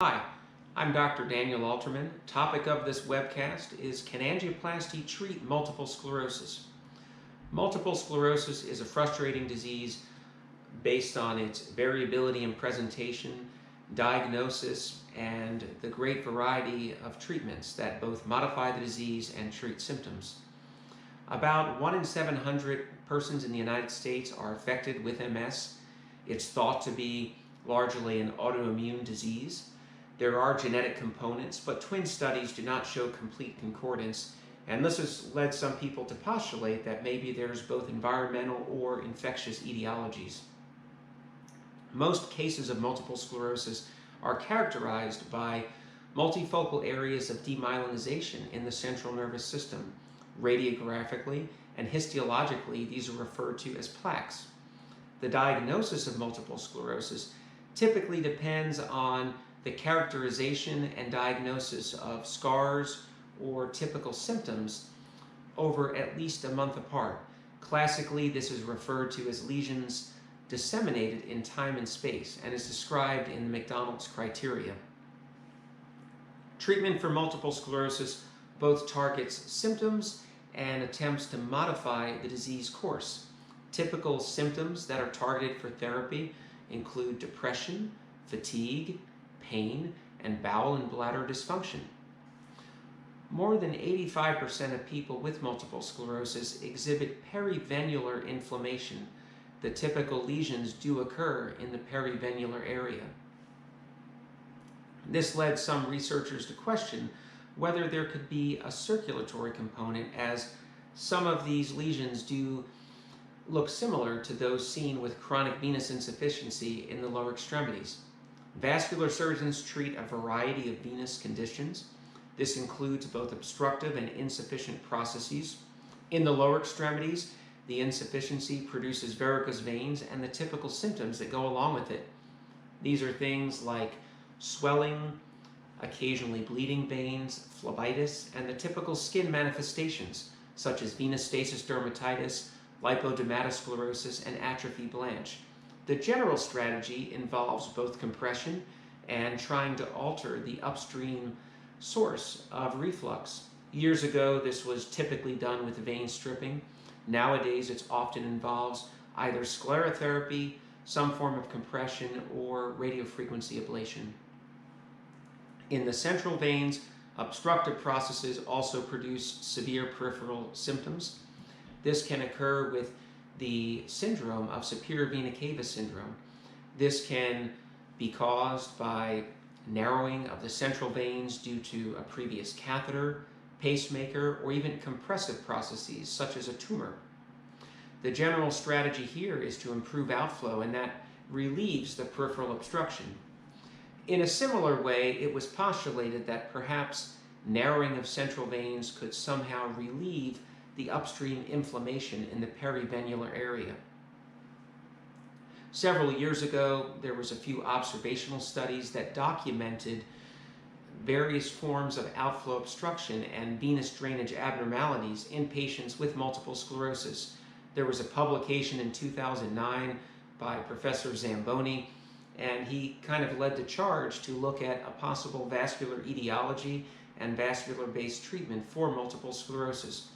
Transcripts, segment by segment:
Hi, I'm Dr. Daniel Alterman. Topic of this webcast is, can angioplasty treat multiple sclerosis? Multiple sclerosis is a frustrating disease based on its variability in presentation, diagnosis, and the great variety of treatments that both modify the disease and treat symptoms. About 1 in 700 persons in the United States are affected with MS. It's thought to be largely an autoimmune disease. There are genetic components, but twin studies do not show complete concordance, and this has led some people to postulate that maybe there's both environmental or infectious etiologies. Most cases of multiple sclerosis are characterized by multifocal areas of demyelinization in the central nervous system. Radiographically and histologically, these are referred to as plaques. The diagnosis of multiple sclerosis typically depends on the characterization and diagnosis of scars or typical symptoms over at least a month apart. Classically, this is referred to as lesions disseminated in time and space and is described in the McDonald's criteria. Treatment for multiple sclerosis both targets symptoms and attempts to modify the disease course. Typical symptoms that are targeted for therapy include depression, fatigue, pain, and bowel and bladder dysfunction. More than 85% of people with multiple sclerosis exhibit perivenular inflammation. The typical lesions do occur in the perivenular area. This led some researchers to question whether there could be a circulatory component, as some of these lesions do look similar to those seen with chronic venous insufficiency in the lower extremities. Vascular surgeons treat a variety of venous conditions. This includes both obstructive and insufficient processes. In the lower extremities, the insufficiency produces varicose veins and the typical symptoms that go along with it. These are things like swelling, occasionally bleeding veins, phlebitis, and the typical skin manifestations such as venous stasis dermatitis, lipodermatosclerosis, and atrophy blanche. The general strategy involves both compression and trying to alter the upstream source of reflux. Years ago, this was typically done with vein stripping. Nowadays, it often involves either sclerotherapy, some form of compression, or radiofrequency ablation. In the central veins, obstructive processes also produce severe peripheral symptoms. This can occur with the syndrome of superior vena cava syndrome. This can be caused by narrowing of the central veins due to a previous catheter, pacemaker, or even compressive processes such as a tumor. The general strategy here is to improve outflow, and that relieves the peripheral obstruction. In a similar way, it was postulated that perhaps narrowing of central veins could somehow relieve the upstream inflammation in the perivenular area. Several years ago, there was a few observational studies that documented various forms of outflow obstruction and venous drainage abnormalities in patients with multiple sclerosis. There was a publication in 2009 by Professor Zamboni, and he kind of led the charge to look at a possible vascular etiology and vascular-based treatment for multiple sclerosis.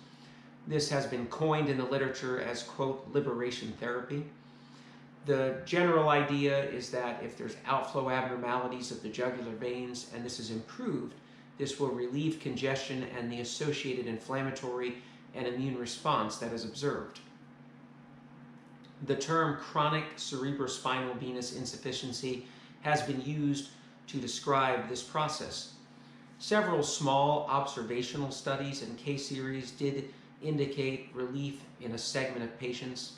This has been coined in the literature as, quote, liberation therapy. The general idea is that if there's outflow abnormalities of the jugular veins and this is improved, this will relieve congestion and the associated inflammatory and immune response that is observed. The term chronic cerebrospinal venous insufficiency has been used to describe this process. Several small observational studies and case series did indicate relief in a segment of patients.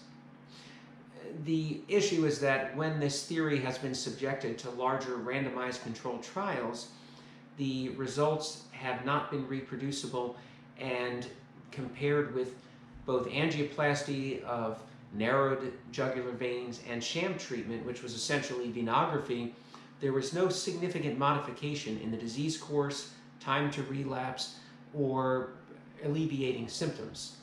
The issue is that when this theory has been subjected to larger randomized controlled trials, the results have not been reproducible, and compared with both angioplasty of narrowed jugular veins and sham treatment, which was essentially venography, there was no significant modification in the disease course, time to relapse, or alleviating symptoms.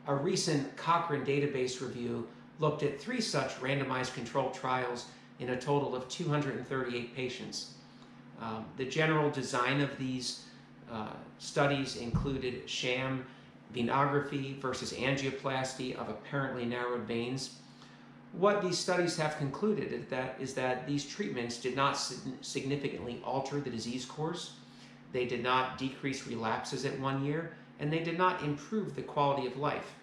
A recent Cochrane database review looked at 3 such randomized controlled trials in a total of 238 patients. The general design of these studies included sham venography versus angioplasty of apparently narrowed veins. What these studies have concluded is that these treatments did not significantly alter the disease course, they did not decrease relapses at 1 year, and they did not improve the quality of life.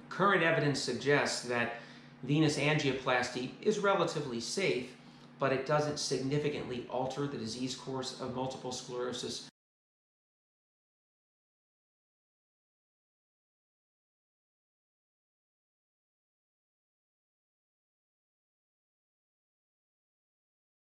Current evidence suggests that venous angioplasty is relatively safe, but it doesn't significantly alter the disease course of multiple sclerosis